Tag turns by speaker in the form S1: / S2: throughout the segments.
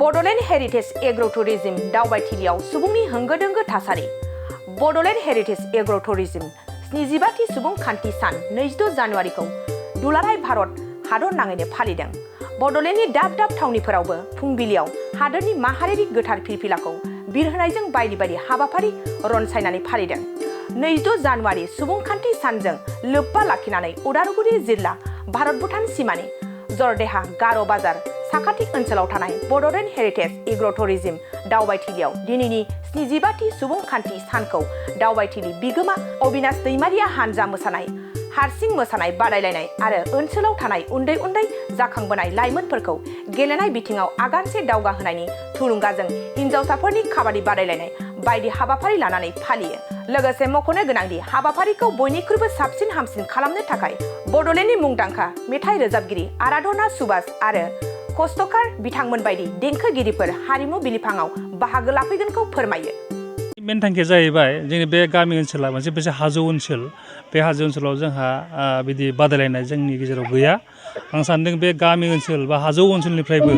S1: Bodoland heritage agar' tourism दावबायथिलियाव सुबुंनि होंगो दोंगो थासारि। बड'लेण्ड हेरिटेज एग्र' टुरिज्म 75थि सुबुंखान्थि सान 26 जानुवारिखौ दुलाराय भारत हादर नाङैनो फालिदों। बड'लेण्डनि दाब दाब थावनिफोरावबो फुंबिलियाव हादोरनि माहारियारि गोथार फिरफिलाखौ बिरहोनायजों बायदि बायदि हाबाफारि रनसायनानै फालिदों। 26 जानुवारि सुबुंखान्थि सानजों लोब्बा लाखिनानै उदालगुरि जिल्ला भारत भुटान सिमानि जरदेहा गार' बाजार साखाथि ओनसोलाव थानाय बड'लेण्ड हेरिटेज एग्र' टुरिज्म दावबायथिलियाव दिनैनि 75थि सुबुंखान्थि सानखौ दावबायथिलि बिगोमा अबिनाश दैमारिया हानजा मोसानाय, हारसिं मोसानाय बादायलायनाय आरो ओनसोलाव थानाय उन्दै उन्दै जाखांबोनाय लाइमोनफोरखौ गेलेनाय बिथिङाव आगानसे दावगाहोनायनि थुलुंगाजों हिन्जावसाफोरनि काबादि बादायलायनाय बायदि हाबाफारि लानानै फालियो। लोगोसे मख'नो गोनांदि हाबाफारिखौ बयनिख्रुइबो साबसिन हामसिन खालामनो थाखाय बड'लेण्डनि मुंदांखा मेथाइ रोजाबगिरि आराधना सुभाष आरो खस्तकार बिथांमोन बायदि देंखोगिरिफोर हारिमु बिलिफाङाव बाहागो लाफैगोनखौ फोरमायो।
S2: मेन थांखिया जाहैबाय जोंनि बे गामि ओनसोला मोनसे हाजो ओनसोल। बे हाजो ओनसोलाव जोंहा बिदि बादायलायनाय जोंनि गेजेराव गैया। आं सान्दों बे गामि ओनसोल बा हाजो ओनसोलनिफ्रायबो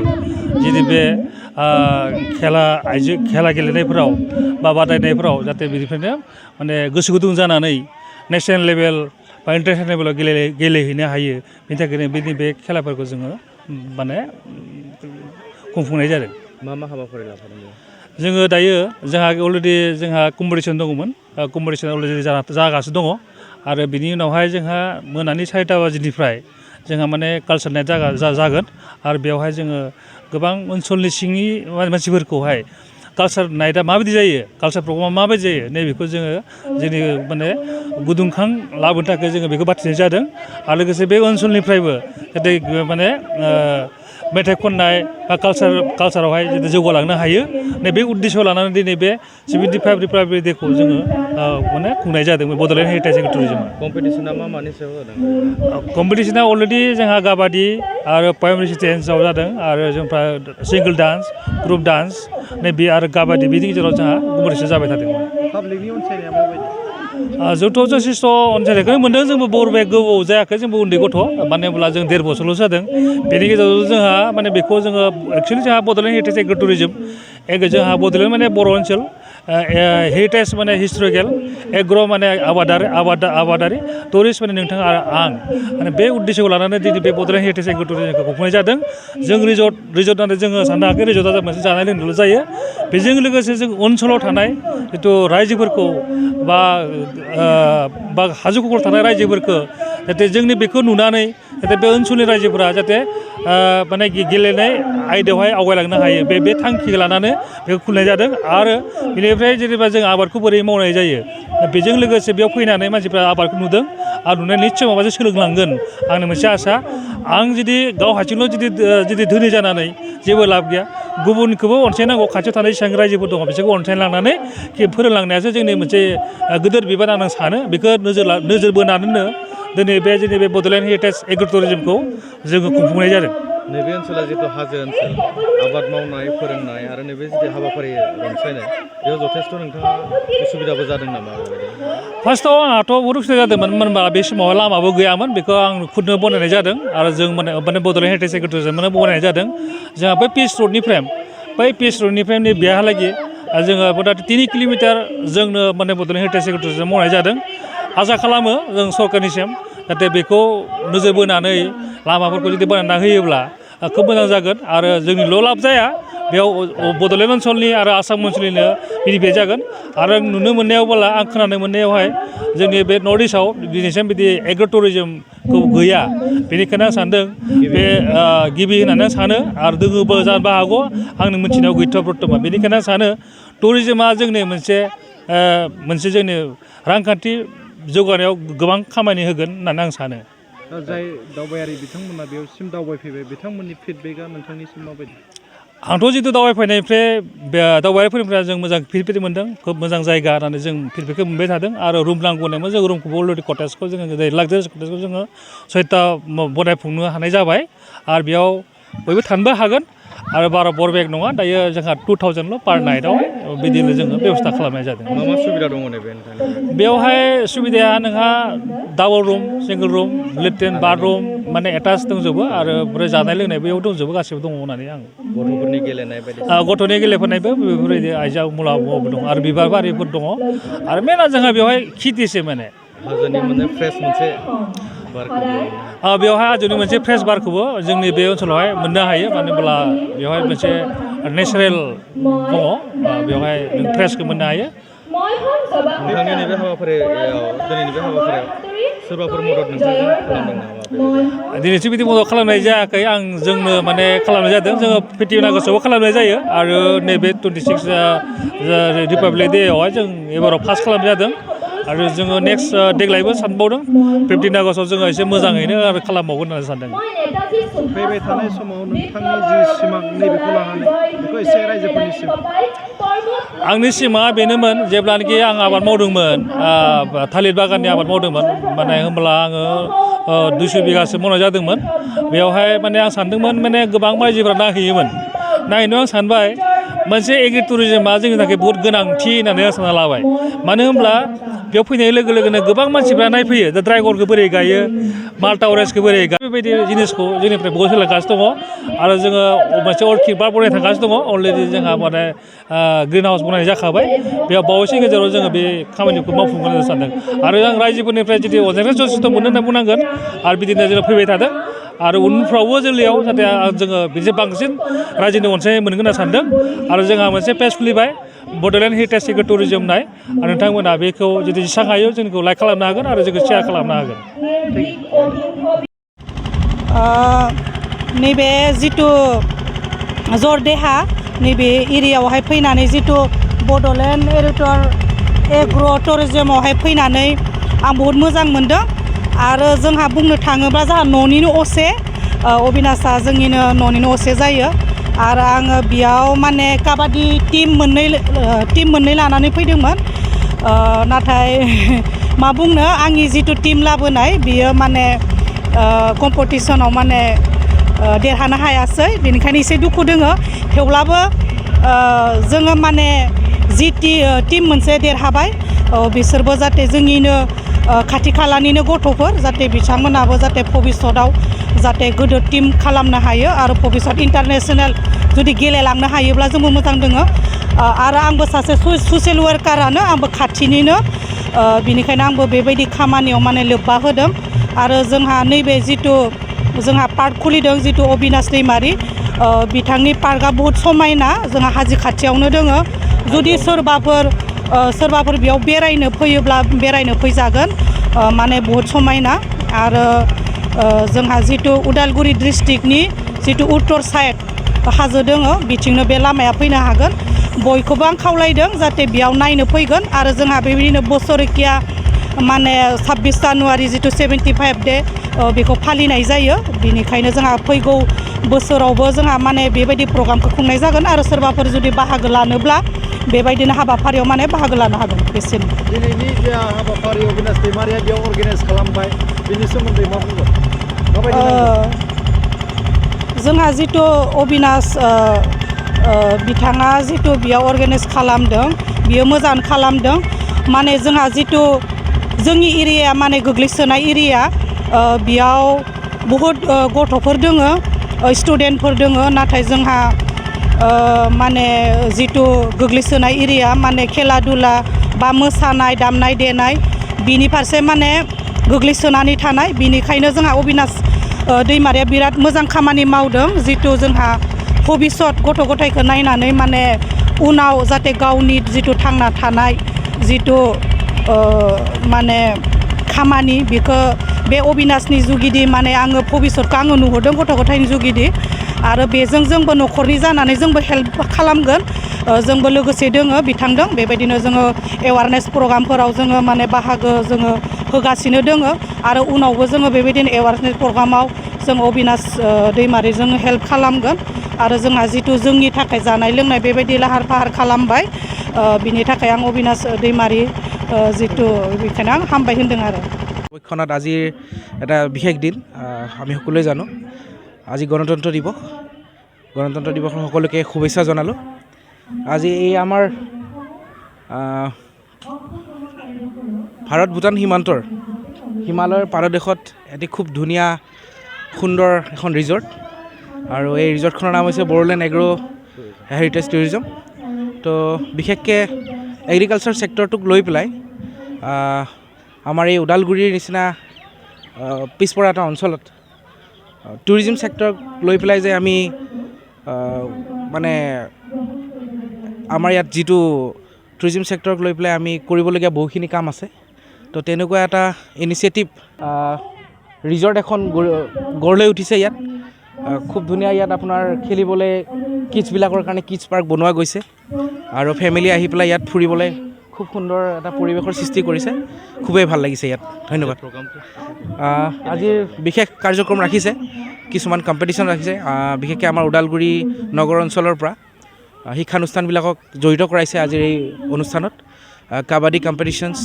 S2: जुदि बे खेला गेलेनायफोराव बा बादायनायफोराव जाहाथे बिनिफ्रायनो माने गोसो गुदुं जानानै नेसनेल लेभेल बा इन्टारनेसनेल लेभेलाव गेलेहैनो हायो। बेनि थाखायनो बे खेलाफोरखौ जोङो माने खुंफुंनाय जादों।
S3: मा हाबाफारि लाफादों?
S2: जोङो दायो जोंहा अलरेडि कम्पिटिसन दङमोन। कम्पिटिसन अलरेडि जागासिनो दङ आरो बिनि उनावहाय जोंहा मोनानि 4टा बाजिनिफ्राय जोंहा माने कालचार नाइट जागोन आरो बेवहाय जोङो गोबां ओनसोलनि सिंनि मानसिफोरखौहाय कालचार नाइटआ माबायदि जायो, कालचार प्रग्रामा माबायदि जायो नैबेखौ जोङो जोंनि माने गुदुंखां लाबोनो थाखाय जोङो बेखौ बाथिनाय जादों। आरो लोगोसे बे ओनसोलनिफ्रायबो जाहाथे माने मेथाइ खननाय बा कालचारावहाय जुदि जौगालांनो हायो नैबे उद्देश्य लानानै दिनै बे 75 रिपाब्लिक डेखौ जोङो माने खुंनाय जादों बड'लेण्ड हेरिटेज एग्र' टुरिज्मआ।
S3: कम्पिटिसना मानि सायाव जादों?
S2: कम्पिटिसना अलरेडि जोंहा काबादि आरो प्राइमारि स्टेजआव जादों आरो जोंफ्रा सिंगोल डान्स, ग्रुप डान्स नैबे आरो काबादि बिनि गेजेराव जोंहा कम्पिटिसन जाबाय थादोंमोन।
S3: पाब्लिकनि अनसायनाया माबायदि?
S2: जोंथ' जथेस्थ' अनसायनायखौनो मोन्दों। जोंबो बर'बाय गोबाव जायाखै, जोंबो उन्दै गथ', मानो होनब्ला जों 1.5 बोसोरल' जादों। बेनि गेजेराव जोंहा माने बेखौ जोङो एक्सुवेलि जोंहा बड'लेण्ड हेरिटेज एग्र' टुरिज्म जोंहा बड'लेण्ड माने बर' ओनसोल, हेरिटेज माने हिस्ट'रिकेल, एग्र' माने आबादारि, टुरिस्ट माने नोंथाङा आरो आं माने बे उद्देश्यखौ लानानै दिनै बे बड'लेण्ड हेरिटेज एग्र' टुरिज्मखौ खुंफुंनाय जादों। जों रिजर्ट होननानै जोङो साननो हायाखै। रिजर्टआ मोनसे जानाय लोंनायल' जायो। बेजों लोगोसे जों ओनसोलाव थानाय जिथु रायजोफोरखौ बा हाजो खंखराव थानाय रायजोफोरखौ जाहाथे जोंनि बेखौ नुनानै जाहाथे बे ओनसोलनि रायजोफोरा जाहाथे माने गेलेनाय आयदायावहाय आवगायलांनो हायो बे थांखिखौ लानानै बेखौ खुंनाय जादों। आरो बेनिफ्राय जेनेबा जों आबादखौ बोरै मावनाय जायो बेजों लोगोसे बेयाव फैनानै मानसिफ्रा आबादखौ नुदों आरो नुनानै निस्सय माबा मोनसे सोलोंलांगोन आंनि मोनसे आसा। आं जुदि गाव हारसिंल' जुदि धोनि जानानै जेबो लाब गैया, गुबुनखौबो अनसायनांगौ। खाथियाव थानाय जेसेबां रायजोफोर दङ बिसोरखौ अनसायलांनानै फोरोंलांनायासो जोंनि मोनसे गिदिर बिबान आं सानो। बेखौ नोजोर बोनानैनो दिनै जोंनि बे बड'लेण्ड हेरिटेज एग्र' टुरिज्मखौ जोङो खुंफुंनाय जादों।
S3: नैबे ओनसोला जिथु हाजो ओनसोल, आबाद मावनाय, फोरोंनाय आरो नैबे जिथु हाबाफारि रनसायनाय, बेयाव जथेस्थ' नोंथाङा उसुबिदाबो जादों नामा?
S2: फार्स्टआव आंहाथ' बहुद उसुबिदा जादोंमोन। मानो होनबा बे समावहाय लामाबो गैयामोन। बेखौ आं खुदनो बनायनाय जादों आरो जों माने बड'लेण्ड हेरिटेज एग्र' टुरिज्मआनो बनायनाय जादों। जोंहा बै पिच रडनिफ्राय नै बेहालागै जोङो मथा 3 किल'मिटार जोंनो माने बड'लेण्ड हेरिटेज एग्र' टुरिज्म मावनाय जादों। आसा खालामो जों सरकारनिसिम जाहाथे बेखौ नोजोर बोनानै लामाफोरखौ जुदि बानायना होयोब्ला खोब मोजां जागोन आरो जोंनिल' लाब जाया, बेयाव बड'लेण्ड ओनसोलनि आरो आसाम ओनसोलनिनो बेनिफिट जागोन। आरो नुनो मोननायावबोला आं खोनानो मोननायावहाय जोंनि बे नर्थ इस्टआव दिनैसिम बिदि एग्र' टुरिज्मखौ गैया। बेनिखायनो आं सानदों बे गिबि होननानै आं सानो आरो दोङोबो जानोबो हागौ, आंनि मिथिनायाव गैथ'आ बर्थमान। बेनिखायनो आं सानो टुरिज्मआ जोंनि मोनसे जोंनि रांखान्थि जौगानायाव गोबां खामानि होगोन होननानै आं सानो।
S3: जाय दावबायारि बिथांमोना बेयावसिम दावबायफैबाय बिथांमोननि फिडबेकआ नोंथांनिसिम माबायदि?
S2: आंथ' जितु दावबायारिफोरनिफ्राय जों मोजां फिडबेक मोन्दों। खोब मोजां जायगा होननानै जों फिडबेकखौ मोनबाय थादों। आरो रुम नांगौ होननायमोन, जों रुमखौबो अलरेडि कटेजखौ जोङो लाक्जारियास कटेजखौ जोङो 6टा बनायफुंनो हानाय जाबाय। आरो बेयाव बयबो थानोबो हागोन आरो बारा बरबेक नङा दायो जोंहा 2000ल' पार नाइटआवहाय बिदिनो जोङो बेबस्था खालामनाय जादों
S3: मा मा सुबिदा दङ नैबे नोंथांनि
S2: बेवहाय सुबिदाया नोंहा double room single room latrine bathroom माने एटाच दंजोबो आरो ओमफ्राय जानाय लोंनाय बेयाव दंजोबो गासिबो दङ होननानै आं
S3: गथ'फोरनि गेलेनाय बायदिसिना
S2: गथ'नि गेलेफोरनायबो बेफोरबायदि आइजा मुलाम्फाबो दं आरो बिबार बारिफोर दङ आरो मेना जोंहा बेवहाय खेथिसो माने
S3: हाजोनि मोनसे फ्रेस मोनसे बारखौ
S2: बेवहाय हाजोनि मोनसे फ्रेस बारखौबो जोंनि बे ओनसोलावहाय मोननो हायो मानो होनब्ला बेवहाय मोनसे नेचारेल दङ बेवहाय नों फ्रेसखौ मोननो हायो
S3: नोंथांनि नैबे हाबाफारियाव दिनैनि बे हाबाफारियाव सोरबाफोर मदद नोंथांजों खालामदों नामा
S2: दिनैसिम बिदि मदद खालामनाय जायाखै आं जोंनो माने खालामनाय जादों जोङो 15 आगस्टआवबो खालामनाय जायो आरो नैबे 26 रिपाब्लिक डेआवहाय जों एबाराव फार्स्ट खालामनाय जादों आरो जोङो नेक्स्ट देग्लायबो सानबावदों 15 आगस्टआव जोङो एसे मोजाङैनो आरो खालामबावगोन होननानै सानदों
S3: फैबाय थानाय समाव नोंथांनि जि सिमां नैबेखौ लानानै बेखौ एसे रायजोफोरनिसिम
S2: आंनि सिमाङा बेनोमोन जेब्लानाखि आं आबाद मावदोंमोन थालिर बागाननि आबाद मावदोंमोन माने होमब्ला आङो 200 बिगासो मावनाय जादोंमोन बेवहाय माने आं सानदोंमोन माने गोबां मानसिफ्रा नायहैयोमोन नायहैनायाव आं सानबाय मोनसे एग्रि टुरिजमा जोंनि थाखाय बहुत गोनांथि होननानै आं सानना लाबाय मानो होनब्ला बेयाव फैनाय लोगो लोगोनो गोबां मानसिफ्रा नायफैयो दा ड्रागनखौ बोरै गायो माल्टा अरेन्जखौ बोरै गायो बेबायदि जिनिसखौ जोंनिफ्राय बहुत सोलोंगासिनो दङ आरो जोङो मोनसे अर्किड बार बनायनो थांगासिनो दङ अलरेडि जोंहा माने ग्रिन हाउस बनायनाय जाखाबाय बेयाव बावैसो गेजेराव जोङो बे खामानिखौ मावफुंगोन होनना सानदों आरो आं रायजोफोरनिफ्राय जुदि अनजायनाय जथेस्थ' मोनो होनना बुंनांगोन आरो बिदिनो जोङो फैबाय थादों आरो उनफ्रावबो जोलैयाव जाहाथे जोङो बिदि बांसिन रायजोनि अनसायनाय मोनगोन होनना सानदों आरो जोंहा मोनसे पेज खुलिबाय बड'लेण्ड हेरिटेज एग्रो टुरिजम होननाय आरो नोंथांमोना बेखौ जुदि जेसेबां हायो जोंखौ लाइक खालामनो हागोन आरो जोंखौ शेयार खालामनो हागोन
S4: नैबे जिथु जरदेहा नैबे एरियायावहाय फैनानै जिथु बड'लेण्ड एग्र' टुरिजमावहाय फैनानै आं बहुद मोजां मोनदों आरो जोंहा बुंनो थाङोब्ला जोंहा न'निनो असे अबिनाशआ जोंनिनो न'निनो असे जायो आरो आङो बेयाव माने काबादि टीम मोननै लानानै फैदोंमोन नाथाय मा बुंनो आंनि जिथु टीम लाबोनाय बियो माने कम्पिटिसनाव माने देरहानो हायासै बेनिखायनो एसे दुखु दोङो थेवब्लाबो जोङो माने जि टीम मोनसे देरहाबाय बिसोरबो जाहाथे जोंनिनो खाथि खालानिनो गथ'फोर जाहाथे बिथांमोनाबो जाहाथे भबिष्यतआव जाहाथे गोदो टीम खालामनो हायो आरो भबिष्यत इन्टारनेसनेल जुदि गेलेलांनो हायोब्ला जोंबो मोजां दोङो आरो आंबो सासे ससियेल वार्कारानो आंबो खाथिनिनो बिनिखायनो आंबो बेबायदि खामानियाव माने लोब्बा होदों आरो जोंहा नैबे जिथु जोंहा पार्क खुलिदों जिथु अबिनाश दैमारि बिथांनि पार्कआ बहुत समायना जोंहा हाजो खाथियावनो दोङो जुदि सोरबाफोर बेयाव बेरायनो फैयोब्ला बेरायनो फैजागोन माने बहुत समायना आरो जोंहा जिथु उदालगुरि डिस्ट्रिक्टनि जिथु उत्तर साइड हाजो दोङो बिथिंनो बे लामाया फैनो हागोन बयखौबो आं खावलायदों जाहाथे बेयाव नायनो फैगोन आरो जोंहा बेबायदिनो बोसोरकिया माने 26 जानुवारि जिथु 75 डे बेखौ फालिनाय जायो बेनिखायनो जोंहा फैगौ बोसोरावबो जोंहा माने बेबायदि प्रग्रामखौ खुंनाय जागोन आरो सोरबाफोर जुदि बाहागो लानोब्ला बेबायदिनो हाबाफारियाव माने बाहागो लानो हागोन बेसिम
S3: दिनैनि जे हाबाफारि अबिनाश दैमारिया बेयाव अर्गानाइज खालामबाय बेनि सोमोन्दै मा बुंगोन माबायदि
S4: जोंहा जिथु अबिनाश बिथाङा जिथु बेयाव अर्गानाइज खालामदों बियो मोजां खालामदों माने जोंहा जिथु जोंनि एरियाया माने गोग्लैसोनाय एरिया बेयाव बहुद गथ'फोर दोङो स्टुडेन्टफोर दोङो नाथाय जोंहा माने जिथु गोग्लैसोनाय एरिया माने खेला दुला बा मोसानाय दामनाय देनाय बिनि फारसे माने गोग्लैसोनानै थानाय बिनिखायनो जोंहा अबिनाश दैमारिया बिराद मोजां खामानि मावदों जिथु जोंहा भबिष्यत गथ' गथायखौ नायनानै माने उनाव जाहाथे गावनि जिथु थांना थानाय जिथु माने खामानि बेखौ बे अबिनाशनि जुगिदि माने आङो भबिष्यतखौ आङो नुहुरदों गथ' गथायनि जुगिदि आरो बेजों जोंबो न'खरनि जानानै जोंबो हेल्प खालामगोन जोंबो लोगोसे दोङो बिथांदों बेबायदिनो जोङो एवारनेस प्रग्रामफोराव जोङो माने बाहागो जोङो होगासिनो दोङो आरो उनावबो जोङो बेबायदिनो एवारनेस प्रग्रामाव जों अबिनाश दैमारिजों हेल्प खालामगोन आरो जोंहा जिथु जोंनि थाखाय जानाय लोंनाय बेबायदि लाहार फाहार खालामबाय बिनि थाखाय आं अबिनाश दैमारि जिथु बेखायनो आं हामबाय होनदों आरो
S5: পক্ষণত আজিৰ এটা বিশেষ দিন আমি সকলোৱে জানো আজি গণতন্ত্ৰ দিৱস গণতন্ত্ৰ দিৱসৰ সকলোকে শুভেচ্ছা জনালোঁ। আজি এই আমাৰ ভাৰত ভূটান সীমান্তৰ হিমালয়ৰ পাৰদেশত এটি খুব ধুনীয়া সুন্দৰ এখন ৰিজৰ্ট, আৰু এই ৰিজৰ্টখনৰ নাম হৈছে বড়োলেণ্ড এগ্ৰ' হেৰিটেজ টুৰিজম। তো বিশেষকৈ এগ্ৰিকালচাৰ ছেক্টৰটোক লৈ পেলাই আমাৰ এই ওদালগুৰিৰ নিচিনা পিছপৰা এটা অঞ্চলত টুৰিজিম ছেক্টৰক লৈ পেলাই যে আমি মানে আমাৰ ইয়াত যিটো টুৰিজিম ছেক্টৰক লৈ পেলাই আমি কৰিবলগীয়া বহুখিনি কাম আছে। তো তেনেকুৱা এটা ইনিচিয়েটিভ ৰিজৰ্ট এখন গঢ় লৈ উঠিছে ইয়াত। খুব ধুনীয়া ইয়াত আপোনাৰ খেলিবলৈ কিডছবিলাকৰ কাৰণে কিডছ পাৰ্ক বনোৱা গৈছে, আৰু ফেমিলি আহি পেলাই ইয়াত ফুৰিবলৈ খুব সুন্দৰ এটা পৰিৱেশৰ সৃষ্টি কৰিছে। খুবেই ভাল লাগিছে ইয়াত। ধন্যবাদ। আজিৰ বিশেষ কাৰ্যক্ৰম ৰাখিছে, কিছুমান কম্পিটিশ্যন ৰাখিছে, বিশেষকৈ আমাৰ ওদালগুৰি নগৰ অঞ্চলৰ পৰা শিক্ষানুষ্ঠানবিলাকক জড়িত কৰাইছে আজিৰ এই অনুষ্ঠানত। Kabaddi competitions,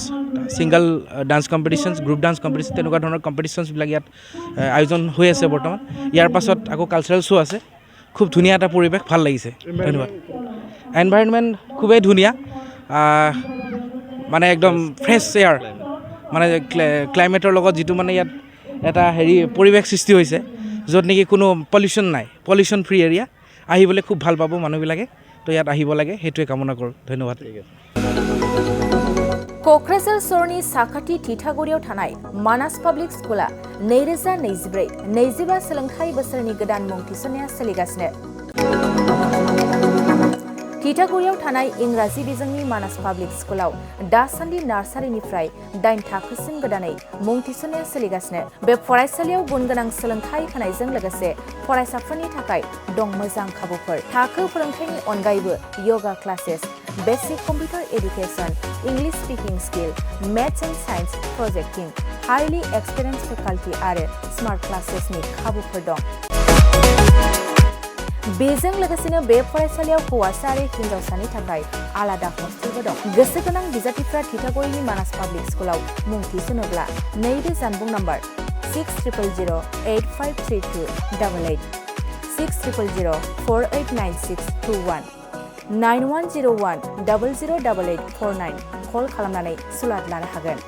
S5: single dance competitions, group dance competition, তেনেকুৱা ধৰণৰ কম্পিটিশ্যনছবিলাক ইয়াত আয়োজন হৈ আছে বৰ্তমান। ইয়াৰ পাছত আকৌ কালচাৰেল শ্ব' আছে। খুব ধুনীয়া এটা পৰিৱেশ, ভাল লাগিছে। ধন্যবাদ। এনভাইৰনমেণ্ট খুবেই ধুনীয়া, মানে একদম ফ্ৰেছ এয়াৰ, মানে ক্লাইমেটৰ লগত যিটো মানে ইয়াত এটা পৰিৱেশ সৃষ্টি হৈছে, য'ত নেকি কোনো পলিউশ্যন নাই, পলিউশ্যন ফ্ৰী এৰিয়া। আহিবলৈ খুব ভাল পাব মানুহবিলাকে। তো ইয়াত আহিব লাগে, সেইটোৱে কামনা কৰোঁ। ধন্যবাদ।
S1: क'क्राझार सहरनि साखाथि थिथागुरियाव थानाय मानास पाब्लिक स्कुला 2024-25 सोलोंथाइ बोसोरनि गोदान मुं थिसननाया सोलिगासिनो। थिथागुरियाव थानाय इंराजि बिजोंनि मानास पाब्लिक स्कुलाव दासान्दि नार्सारिनिफ्राय 8 थाखोसिम गोदानै मुं थिसननाया सोलिगासिनो। बे फरायसालियाव गुनगोनां सोलोंथाइ होनायजों लोगोसे फरायसाफोरनि थाखाय दं मोजां खाबुफोर। थाखो फोरोंथायनि अनगायैबो yoga classes, basic computer education, English speaking skill, maths and science projecting, highly experience faculty आरो स्मार्ट क्लासेसनि खाबुफोर दं। बेजों लोगोसेनो बे फरायसालियाव हौवासा आरो हिन्जावसानि थाखाय आलादा हस्टेलबो दं। गोसो गोनां बिजाथिफ्रा थिथागुरिनि मानास पाब्लिक स्कुलाव मुं थिसनोब्ला नैबे जानबुं नाम्बार 6000853288 6000489621 9101 008849 कल खालामनानै सुलाद लानो हागोन।